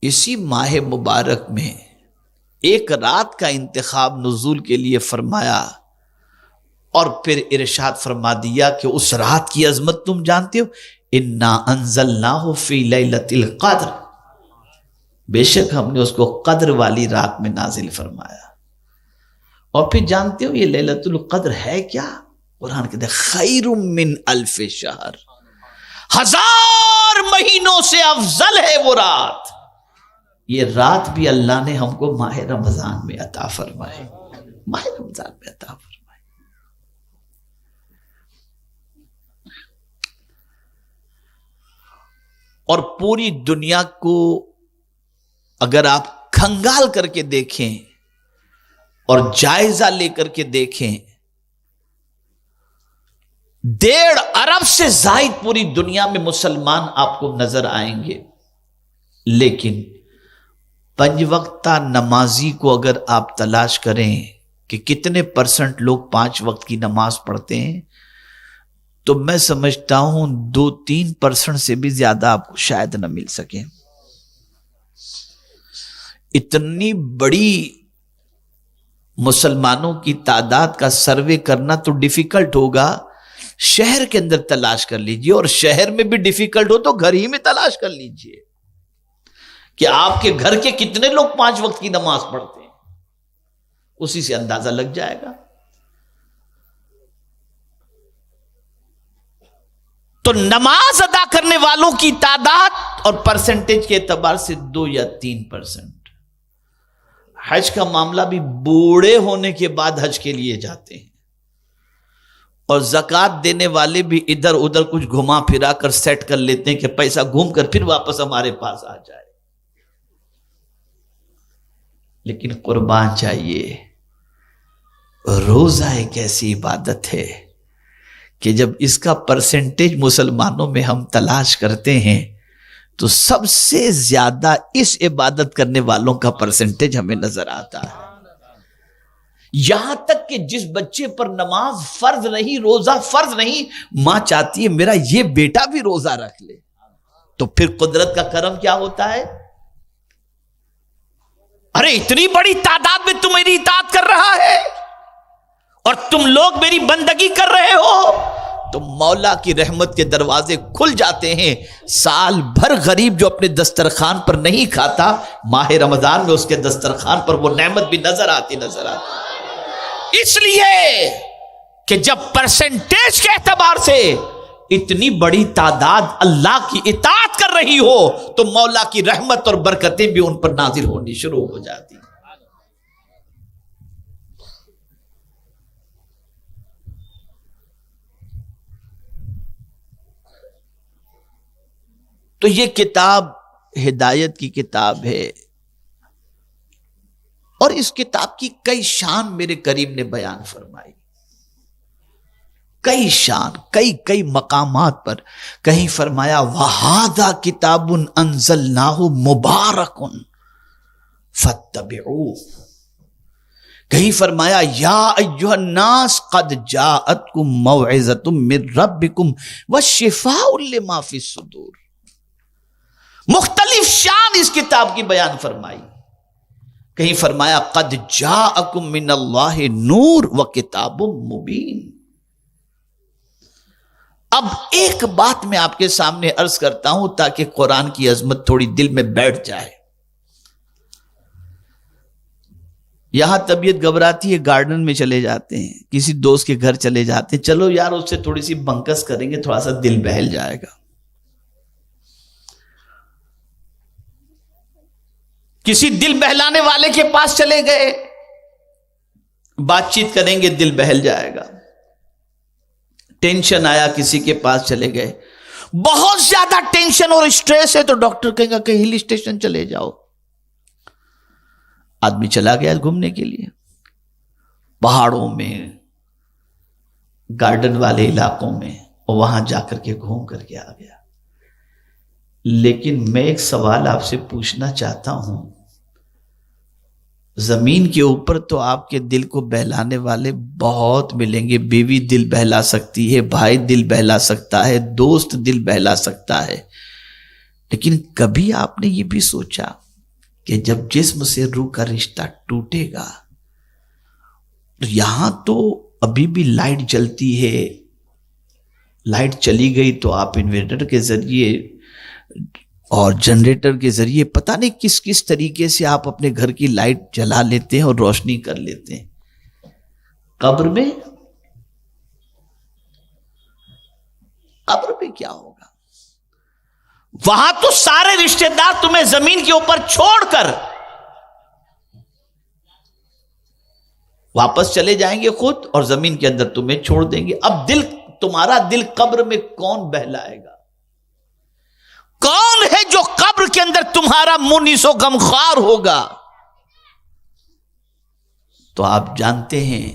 اسی ماہ مبارک میں ایک رات کا انتخاب نزول کے لیے فرمایا اور پھر ارشاد فرما دیا کہ اس رات کی عظمت تم جانتے ہو، انا انزلناہ فی لیلۃ القدر، بے شک ہم نے اس کو قدر والی رات میں نازل فرمایا۔ اور پھر جانتے ہو یہ لیلۃ القدر ہے کیا؟ قرآن کہتے ہیں خیر من الف شہر، 1000 مہینوں سے افضل ہے وہ رات۔ یہ رات بھی اللہ نے ہم کو ماہ رمضان میں عطا فرمائے، ماہ رمضان میں عطا فرمائے۔ اور پوری دنیا کو اگر آپ کھنگال کر کے دیکھیں اور جائزہ لے کر کے دیکھیں، 1.5 ارب سے زائد پوری دنیا میں مسلمان آپ کو نظر آئیں گے، لیکن 5 وقتہ نمازی کو اگر آپ تلاش کریں کہ کتنے % لوگ 5 وقت کی نماز پڑھتے ہیں، تو میں سمجھتا ہوں 2-3% سے بھی زیادہ آپ کو شاید نہ مل سکے۔ اتنی بڑی مسلمانوں کی تعداد کا سروے کرنا تو ڈیفیکلٹ ہوگا، شہر کے اندر تلاش کر لیجئے، اور شہر میں بھی ڈیفیکلٹ ہو تو گھر ہی میں تلاش کر لیجئے کہ آپ کے گھر کے کتنے لوگ 5 وقت کی نماز پڑھتے ہیں، اسی سے اندازہ لگ جائے گا۔ تو نماز ادا کرنے والوں کی تعداد اور پرسنٹیج کے اعتبار سے 2 یا 3%۔ حج کا معاملہ بھی بوڑھے ہونے کے بعد حج کے لیے جاتے ہیں، اور زکوٰۃ دینے والے بھی ادھر ادھر کچھ گھما پھرا کر سیٹ کر لیتے ہیں کہ پیسہ گھوم کر پھر واپس ہمارے پاس آ جائے۔ لیکن قربان چاہیے، روزہ ایک ایسی عبادت ہے کہ جب اس کا پرسنٹیج مسلمانوں میں ہم تلاش کرتے ہیں تو سب سے زیادہ اس عبادت کرنے والوں کا پرسنٹیج ہمیں نظر آتا ہے۔ یہاں تک کہ جس بچے پر نماز فرض نہیں، روزہ فرض نہیں، ماں چاہتی ہے میرا یہ بیٹا بھی روزہ رکھ لے، تو پھر قدرت کا کرم کیا ہوتا ہے؟ ارے اتنی بڑی تعداد میں تم میری اطاعت کر رہا ہے اور تم لوگ میری بندگی کر رہے ہو، تو مولا کی رحمت کے دروازے کھل جاتے ہیں۔ سال بھر غریب جو اپنے دسترخوان پر نہیں کھاتا، ماہ رمضان میں اس کے دسترخوان پر وہ نعمت بھی نظر آتی۔ اس لیے کہ جب پرسنٹیج کے اعتبار سے اتنی بڑی تعداد اللہ کی اطاعت کر رہی ہو تو مولا کی رحمت اور برکتیں بھی ان پر نازل ہونی شروع ہو جاتی۔ تو یہ کتاب ہدایت کی کتاب ہے، اور اس کتاب کی کئی شان میرے کریم نے بیان فرمائی، کئی شان، کئی مقامات پر۔ کہیں فرمایا وَهَذَا كِتَابٌ أَنزَلْنَاهُ مُبَارَكٌ فَاتَّبِعُوهُ، کہیں فرمایا یا ایھا الناس قد جاءتکم موعظۃ من ربکم وشفاء لما فی الصدور۔ مختلف شان اس کتاب کی بیان فرمائی۔ کہیں فرمایا قد جاءکم من اللہ نور وکتاب مبین۔ اب ایک بات میں آپ کے سامنے عرض کرتا ہوں تاکہ قرآن کی عظمت تھوڑی دل میں بیٹھ جائے۔ یہاں طبیعت گھبراتی ہے، گارڈن میں چلے جاتے ہیں، کسی دوست کے گھر چلے جاتے ہیں، چلو یار اس سے تھوڑی سی بنکس کریں گے، تھوڑا سا دل بہل جائے گا۔ کسی دل بہلانے والے کے پاس چلے گئے، بات چیت کریں گے، دل بہل جائے گا۔ ٹینشن آیا، کسی کے پاس چلے گئے، بہت زیادہ ٹینشن اور اسٹریس ہے تو ڈاکٹر کہے گا کہ ہل اسٹیشن چلے جاؤ۔ آدمی چلا گیا گھومنے کے لیے، پہاڑوں میں، گارڈن والے علاقوں میں، اور وہاں جا کر کے گھوم کر کے آ گیا۔ لیکن میں ایک سوال آپ سے پوچھنا چاہتا ہوں، زمین کے اوپر تو آپ کے دل کو بہلانے والے بہت ملیں گے، بیوی دل بہلا سکتی ہے، بھائی دل بہلا سکتا ہے، دوست دل بہلا سکتا ہے، لیکن کبھی آپ نے یہ بھی سوچا کہ جب جسم سے روح کا رشتہ ٹوٹے گا تو یہاں تو ابھی بھی لائٹ جلتی ہے، لائٹ چلی گئی تو آپ انورٹر کے ذریعے اور جنریٹر کے ذریعے پتہ نہیں کس کس طریقے سے آپ اپنے گھر کی لائٹ جلا لیتے ہیں اور روشنی کر لیتے ہیں۔ قبر میں کیا ہوگا؟ وہاں تو سارے رشتہ دار تمہیں زمین کے اوپر چھوڑ کر واپس چلے جائیں گے خود، اور زمین کے اندر تمہیں چھوڑ دیں گے۔ اب تمہارا دل قبر میں کون بہلائے گا؟ کون ہے جو قبر کے اندر تمہارا مونس و غمخوار ہوگا؟ تو آپ جانتے ہیں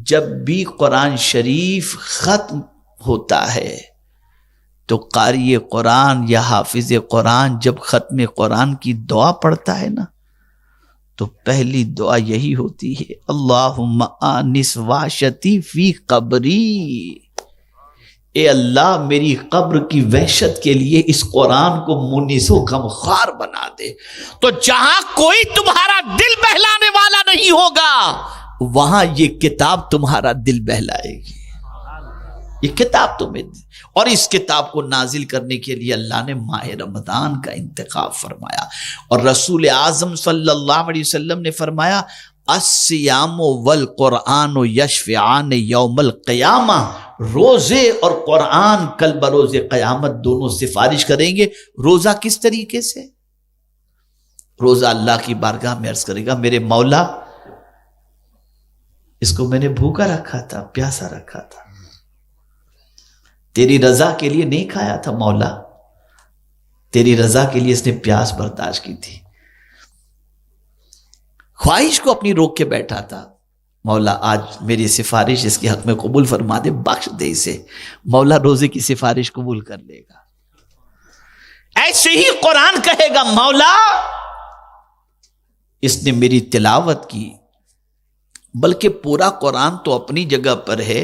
جب بھی قرآن شریف ختم ہوتا ہے تو قاری قرآن یا حافظ قرآن جب ختم قرآن کی دعا پڑھتا ہے نا تو پہلی دعا یہی ہوتی ہے، اللہم آنس وحشتی فی قبری، اے اللہ میری قبر کی وحشت کے لیے اس قرآن کو مونس و غمخوار بنا دے۔ تو جہاں کوئی تمہارا دل بہلانے والا نہیں ہوگا وہاں یہ کتاب تمہارا دل بہلائے گی، یہ کتاب تمہیں، اور اس کتاب کو نازل کرنے کے لیے اللہ نے ماہ رمضان کا انتخاب فرمایا، اور رسول اعظم صلی اللہ علیہ وسلم نے فرمایا الصیام والقرآن یشفعان یوم القیامہ، روزے اور قرآن کل بروز قیامت دونوں سفارش کریں گے۔ روزہ کس طریقے سے؟ روزہ اللہ کی بارگاہ میں عرض کرے گا میرے مولا اس کو میں نے بھوکا رکھا تھا، پیاسا رکھا تھا، تیری رضا کے لیے نہیں کھایا تھا مولا، تیری رضا کے لیے اس نے پیاس برداشت کی تھی، خواہش کو اپنی روک کے بیٹھا تھا، مولا آج میری سفارش اس کے حق میں قبول فرما دے، بخش دے اسے، مولا روزے کی سفارش قبول کر لے گا۔ ایسے ہی قرآن کہے گا مولا اس نے میری تلاوت کی، بلکہ پورا قرآن تو اپنی جگہ پر ہے،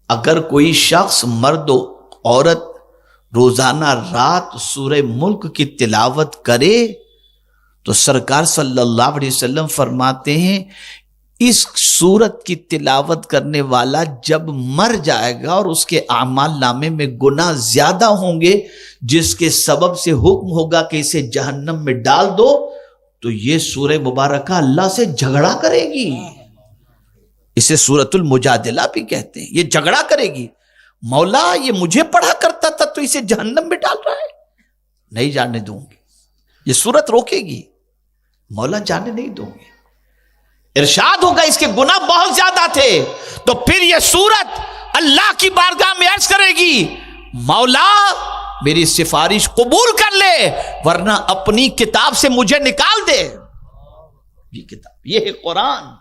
اگر کوئی شخص مرد و عورت روزانہ رات سورہ ملک کی تلاوت کرے تو سرکار صلی اللہ علیہ وسلم فرماتے ہیں اس سورت کی تلاوت کرنے والا جب مر جائے گا اور اس کے اعمال نامے میں گناہ زیادہ ہوں گے جس کے سبب سے حکم ہوگا کہ اسے جہنم میں ڈال دو، تو یہ سورہ مبارکہ اللہ سے جھگڑا کرے گی، اسے سورۃ المجادلہ بھی کہتے ہیں، یہ جھگڑا کرے گی، مولا یہ مجھے پڑھا کرتا تھا تو اسے جہنم میں ڈال رہا ہے، نہیں جانے دوں گی، یہ سورت روکے گی، مولا جانے نہیں دوں گی۔ ارشاد ہوگا اس کے گناہ بہت زیادہ تھے، تو پھر یہ سورت اللہ کی بارگاہ میں عرض کرے گی مولا میری سفارش قبول کر لے ورنہ اپنی کتاب سے مجھے نکال دے۔ یہ کتاب، یہ ہے قرآن۔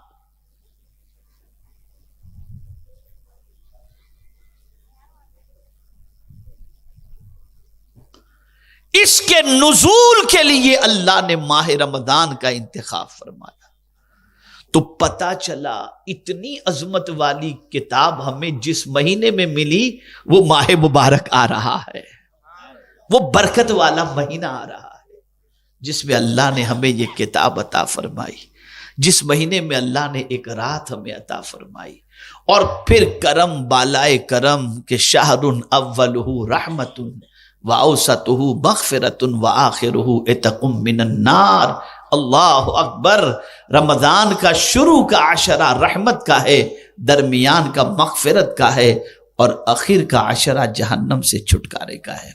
اس کے نزول کے لیے اللہ نے ماہ رمضان کا انتخاب فرمایا، تو پتا چلا اتنی عظمت والی کتاب ہمیں جس مہینے میں ملی وہ ماہ مبارک آ رہا ہے، وہ برکت والا مہینہ آ رہا ہے جس میں اللہ نے ہمیں یہ کتاب عطا فرمائی، جس مہینے میں اللہ نے ایک رات ہمیں عطا فرمائی، اور پھر کرم بالائے کرم کہ شہر اولہ رحمت وَأَوْسَطُهُ مَغْفِرَةٌ وَآخِرُهُ عِتْقٌ مِّنَ النَّارِ۔ اللہ اکبر، رمضان کا شروع کا عشرہ رحمت کا ہے، درمیان کا مغفرت کا ہے، اور اخیر کا عشرہ جہنم سے چھٹکارے کا ہے۔